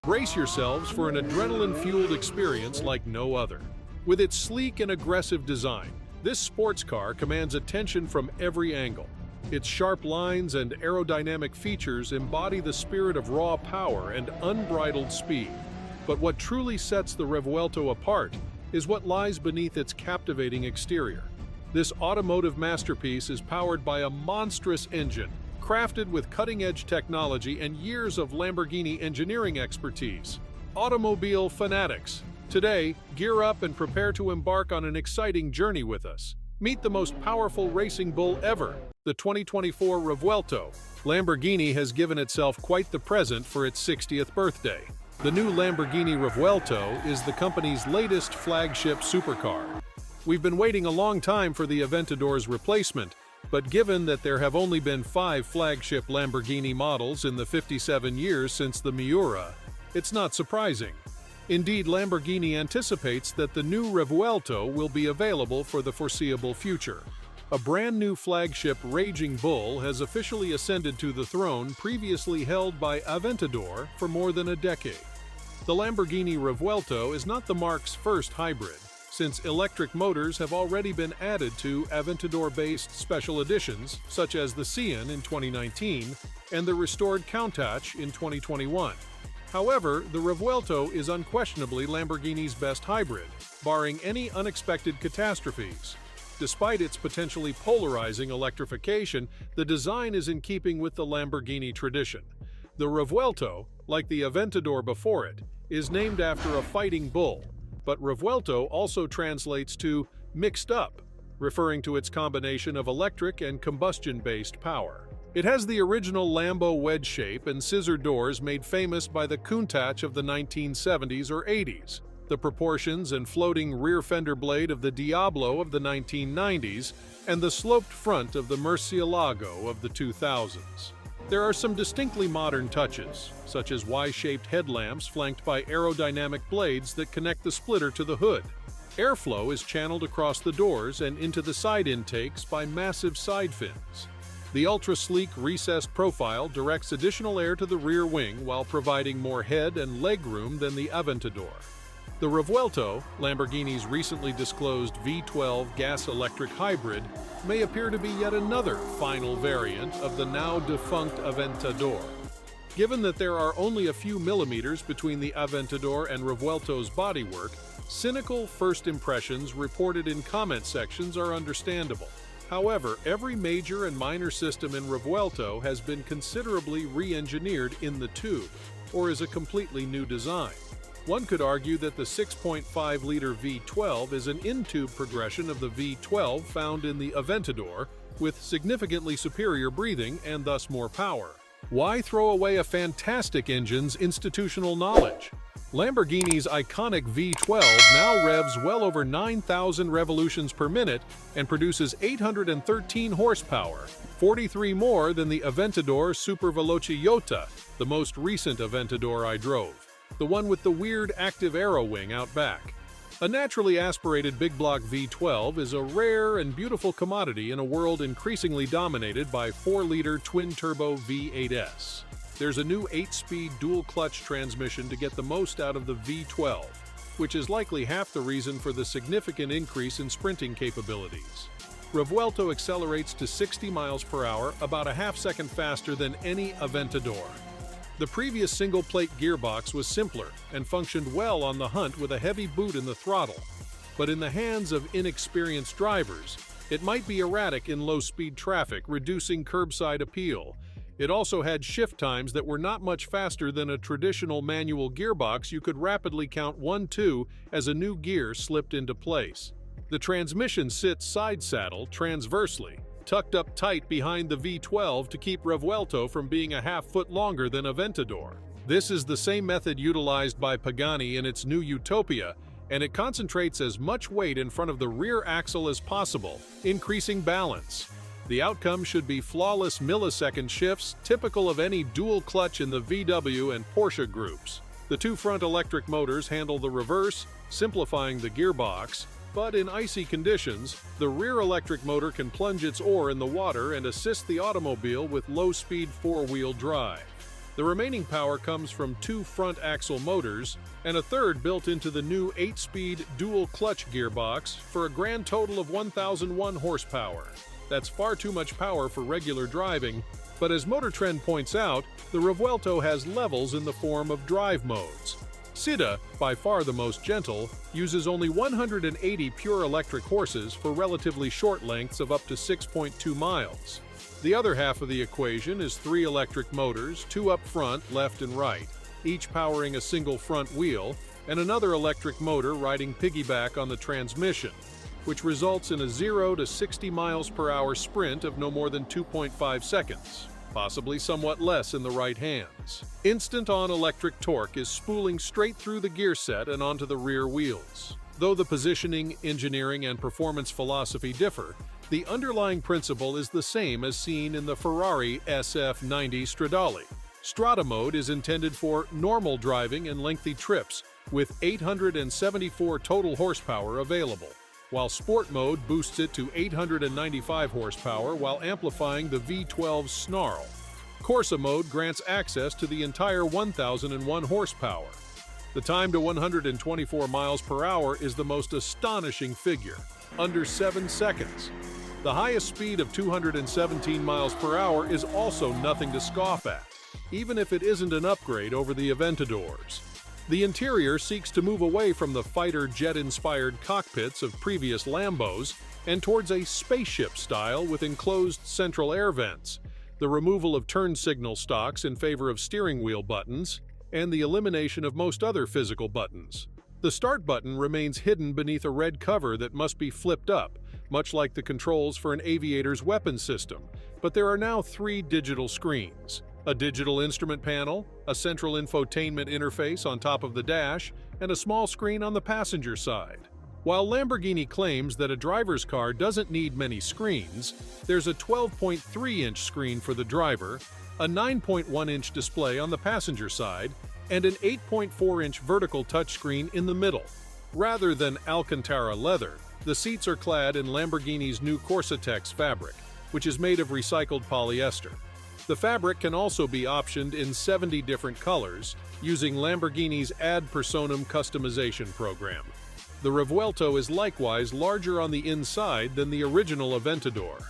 Brace yourselves for an adrenaline-fueled experience like no other. With its sleek and aggressive design, this sports car commands attention from every angle. Its sharp lines and aerodynamic features embody the spirit of raw power and unbridled speed. But what truly sets the Revuelto apart is what lies beneath its captivating exterior. This automotive masterpiece is powered by a monstrous engine, crafted with cutting-edge technology and years of Lamborghini engineering expertise. Automobile fanatics, today, gear up and prepare to embark on an exciting journey with us. Meet the most powerful racing bull ever, the 2024 Revuelto. Lamborghini has given itself quite the present for its 60th birthday. The new Lamborghini Revuelto is the company's latest flagship supercar. We've been waiting a long time for the Aventador's replacement, but given that there have only been 5 flagship Lamborghini models in the 57 years since the Miura, it's not surprising. Indeed, Lamborghini anticipates that the new Revuelto will be available for the foreseeable future. A brand new flagship raging bull has officially ascended to the throne previously held by Aventador for more than a decade. The Lamborghini Revuelto is not the marque's first hybrid, since electric motors have already been added to Aventador-based special editions, such as the Cyan in 2019 and the restored Countach in 2021. However, the Revuelto is unquestionably Lamborghini's best hybrid, barring any unexpected catastrophes. Despite its potentially polarizing electrification, the design is in keeping with the Lamborghini tradition. The Revuelto, like the Aventador before it, is named after a fighting bull, but Revuelto also translates to mixed up, referring to its combination of electric and combustion-based power. It has the original Lambo wedge shape and scissor doors made famous by the Countach of the 1970s or 80s, the proportions and floating rear fender blade of the Diablo of the 1990s, and the sloped front of the Murcielago of the 2000s. There are some distinctly modern touches, such as Y-shaped headlamps flanked by aerodynamic blades that connect the splitter to the hood. Airflow is channeled across the doors and into the side intakes by massive side fins. The ultra-sleek recessed profile directs additional air to the rear wing while providing more head and leg room than the Aventador. The Revuelto, Lamborghini's recently disclosed V12 gas-electric hybrid, may appear to be yet another final variant of the now-defunct Aventador. Given that there are only a few millimeters between the Aventador and Revuelto's bodywork, cynical first impressions reported in comment sections are understandable. However, every major and minor system in Revuelto has been considerably re-engineered in the tube, or is a completely new design. One could argue that the 6.5-liter V12 is an in-tube progression of the V12 found in the Aventador, with significantly superior breathing and thus more power. Why throw away a fantastic engine's institutional knowledge? Lamborghini's iconic V12 now revs well over 9,000 revolutions per minute and produces 813 horsepower, 43 more than the Aventador Supervelociota, the most recent Aventador I drove, the one with the weird active aero wing out back. A naturally aspirated big block V12 is a rare and beautiful commodity in a world increasingly dominated by 4-liter twin-turbo V8s. There's a new 8-speed dual-clutch transmission to get the most out of the V12, which is likely half the reason for the significant increase in sprinting capabilities. Revuelto accelerates to 60 miles per hour, about a half-second faster than any Aventador. The previous single-plate gearbox was simpler and functioned well on the hunt with a heavy boot in the throttle, but in the hands of inexperienced drivers, it might be erratic in low-speed traffic, reducing curbside appeal. It also had shift times that were not much faster than a traditional manual gearbox. You could rapidly count 1-2 as a new gear slipped into place. The transmission sits side-saddle transversely, tucked up tight behind the V12 to keep Revuelto from being a half-foot longer than Aventador. This is the same method utilized by Pagani in its new Utopia, and it concentrates as much weight in front of the rear axle as possible, increasing balance. The outcome should be flawless millisecond shifts, typical of any dual clutch in the VW and Porsche groups. The two front electric motors handle the reverse, simplifying the gearbox, but in icy conditions, the rear electric motor can plunge its oar in the water and assist the automobile with low-speed four-wheel drive. The remaining power comes from 2 front-axle motors and a third built into the new 8-speed dual-clutch gearbox for a grand total of 1,001 horsepower. That's far too much power for regular driving, but as Motor Trend points out, the Revuelto has levels in the form of drive modes. Sitta, by far the most gentle, uses only 180 pure electric horses for relatively short lengths of up to 6.2 miles. The other half of the equation is 3 electric motors, 2 up front, left and right, each powering a single front wheel, and another electric motor riding piggyback on the transmission, which results in a 0 to 60 miles per hour sprint of no more than 2.5 seconds, possibly somewhat less in the right hands. Instant-on electric torque is spooling straight through the gear set and onto the rear wheels. Though the positioning, engineering, and performance philosophy differ, the underlying principle is the same as seen in the Ferrari SF90 Stradale. Strada mode is intended for normal driving and lengthy trips, with 874 total horsepower available, while Sport mode boosts it to 895 horsepower while amplifying the V12's snarl. Corsa mode grants access to the entire 1,001 horsepower. The time to 124 miles per hour is the most astonishing figure, under 7 seconds. The highest speed of 217 miles per hour is also nothing to scoff at, even if it isn't an upgrade over the Aventadors. The interior seeks to move away from the fighter jet-inspired cockpits of previous Lambos and towards a spaceship style with enclosed central air vents, the removal of turn signal stalks in favor of steering wheel buttons, and the elimination of most other physical buttons. The start button remains hidden beneath a red cover that must be flipped up, much like the controls for an aviator's weapon system, but there are now 3 digital screens: a digital instrument panel, a central infotainment interface on top of the dash, and a small screen on the passenger side. While Lamborghini claims that a driver's car doesn't need many screens, there's a 12.3-inch screen for the driver, a 9.1-inch display on the passenger side, and an 8.4-inch vertical touchscreen in the middle. Rather than Alcantara leather, the seats are clad in Lamborghini's new Corsa-Tex fabric, which is made of recycled polyester. The fabric can also be optioned in 70 different colors, using Lamborghini's Ad Personam customization program. The Revuelto is likewise larger on the inside than the original Aventador.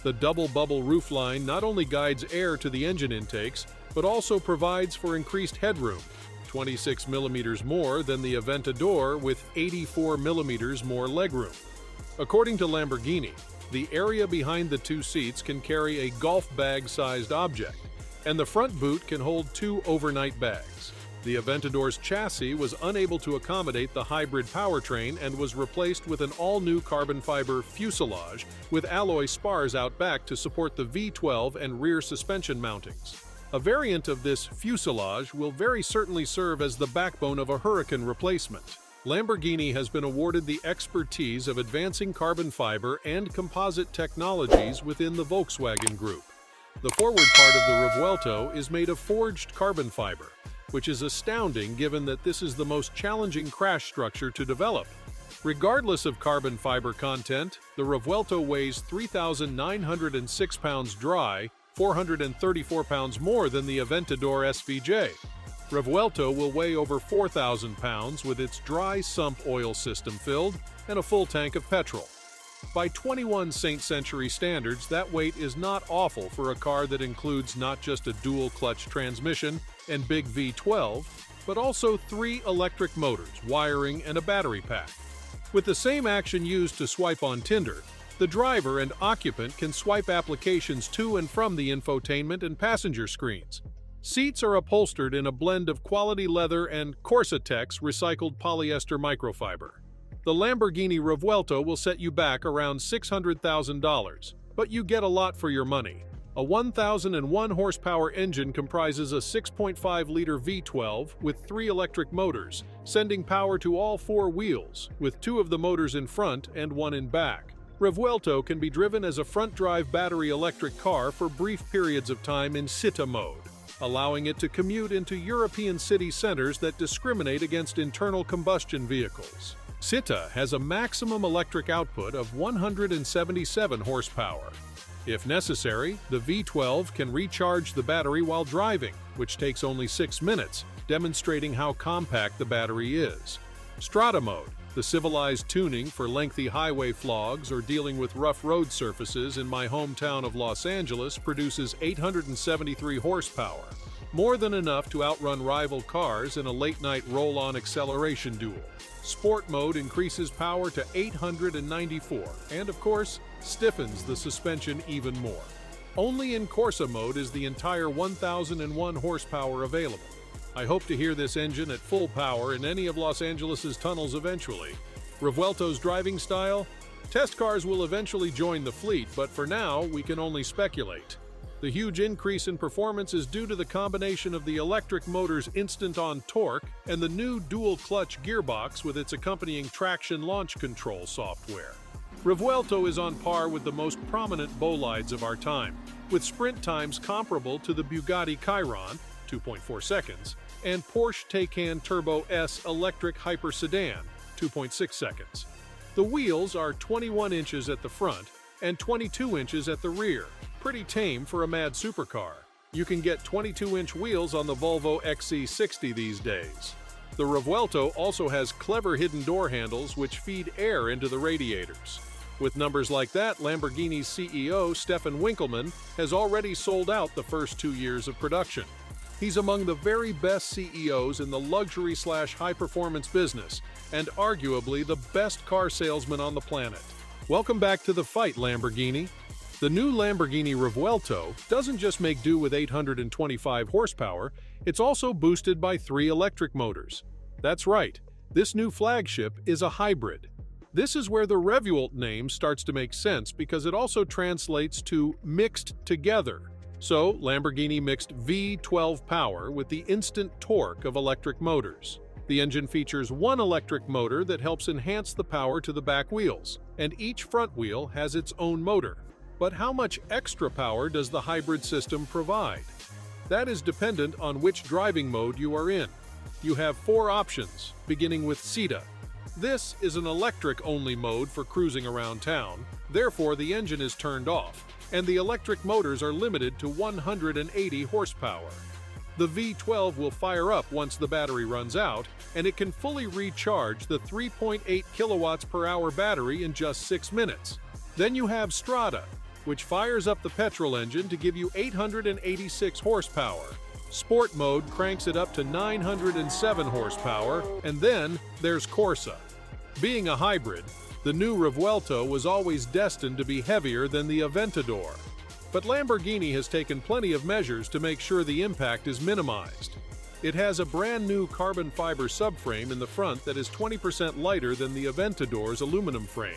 The double-bubble roofline not only guides air to the engine intakes, but also provides for increased headroom, 26 millimeters more than the Aventador with 84 millimeters more legroom. According to Lamborghini, the area behind the 2 seats can carry a golf bag-sized object, and the front boot can hold 2 overnight bags. The Aventador's chassis was unable to accommodate the hybrid powertrain and was replaced with an all-new carbon fiber fuselage with alloy spars out back to support the V12 and rear suspension mountings. A variant of this fuselage will very certainly serve as the backbone of a Huracan replacement. Lamborghini has been awarded the expertise of advancing carbon fiber and composite technologies within the Volkswagen Group. The forward part of the Revuelto is made of forged carbon fiber, which is astounding given that this is the most challenging crash structure to develop. Regardless of carbon fiber content, the Revuelto weighs 3,906 pounds dry, 434 pounds more than the Aventador SVJ. Revuelto will weigh over 4,000 pounds with its dry sump oil system filled and a full tank of petrol. By 21st century standards, that weight is not awful for a car that includes not just a dual-clutch transmission and big V12, but also 3 electric motors, wiring, and a battery pack. With the same action used to swipe on Tinder, the driver and occupant can swipe applications to and from the infotainment and passenger screens. Seats are upholstered in a blend of quality leather and Corsa-Tex recycled polyester microfiber. The Lamborghini Revuelto will set you back around $600,000, but you get a lot for your money. A 1,001 horsepower engine comprises a 6.5-liter V12 with 3 electric motors, sending power to all 4 wheels, with 2 of the motors in front and 1 in back. Revuelto can be driven as a front-drive battery electric car for brief periods of time in Sitta mode, allowing it to commute into European city centers that discriminate against internal combustion vehicles. Sitta has a maximum electric output of 177 horsepower. If necessary, the V12 can recharge the battery while driving, which takes only 6 minutes, demonstrating how compact the battery is. Strata mode, the civilized tuning for lengthy highway flogs or dealing with rough road surfaces in my hometown of Los Angeles, produces 873 horsepower, more than enough to outrun rival cars in a late-night roll-on acceleration duel. Sport mode increases power to 894 and, of course, stiffens the suspension even more. Only in Corsa mode is the entire 1001 horsepower available. I hope to hear this engine at full power in any of Los Angeles' tunnels eventually. Revuelto's driving style? Test cars will eventually join the fleet, but for now, we can only speculate. The huge increase in performance is due to the combination of the electric motor's instant-on torque and the new dual-clutch gearbox with its accompanying traction launch control software. Revuelto is on par with the most prominent bolides of our time, with sprint times comparable to the Bugatti Chiron, 2.4 seconds, and Porsche Taycan Turbo S electric hyper sedan, 2.6 seconds. The wheels are 21 inches at the front and 22 inches at the rear. Pretty tame for a mad supercar. You can get 22-inch wheels on the Volvo XC60 these days. The Revuelto also has clever hidden door handles which feed air into the radiators. With numbers like that, Lamborghini's CEO Stefan Winkelmann has already sold out the first 2 years of production. He's among the very best CEOs in the luxury/high-performance business, and arguably the best car salesman on the planet. Welcome back to the fight, Lamborghini. The new Lamborghini Revuelto doesn't just make do with 825 horsepower, it's also boosted by 3 electric motors. That's right, this new flagship is a hybrid. This is where the Revuelto name starts to make sense because it also translates to mixed together. So, Lamborghini mixed V12 power with the instant torque of electric motors. The engine features one electric motor that helps enhance the power to the back wheels, and each front wheel has its own motor. But how much extra power does the hybrid system provide? That is dependent on which driving mode you are in. You have 4 options, beginning with CETA. This is an electric-only mode for cruising around town, therefore the engine is turned off, and the electric motors are limited to 180 horsepower. The V12 will fire up once the battery runs out, and it can fully recharge the 3.8 kilowatts per hour battery in just 6 minutes. Then you have Strata, which fires up the petrol engine to give you 886 horsepower. Sport mode cranks it up to 907 horsepower, and then there's Corsa. Being a hybrid, the new Revuelto was always destined to be heavier than the Aventador. But Lamborghini has taken plenty of measures to make sure the impact is minimized. It has a brand new carbon fiber subframe in the front that is 20% lighter than the Aventador's aluminum frame.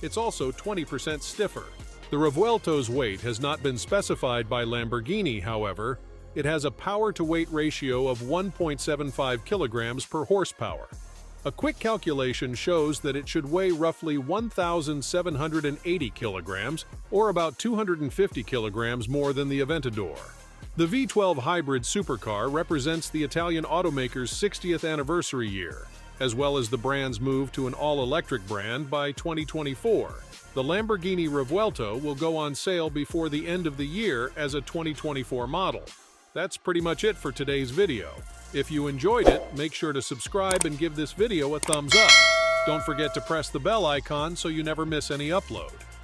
It's also 20% stiffer. The Revuelto's weight has not been specified by Lamborghini, however. It has a power-to-weight ratio of 1.75 kilograms per horsepower. A quick calculation shows that it should weigh roughly 1,780 kilograms, or about 250 kilograms more than the Aventador. The V12 hybrid supercar represents the Italian automaker's 60th anniversary year, as well as the brand's move to an all-electric brand by 2024. The Lamborghini Revuelto will go on sale before the end of the year as a 2024 model. That's pretty much it for today's video. If you enjoyed it, make sure to subscribe and give this video a thumbs up. Don't forget to press the bell icon so you never miss any upload.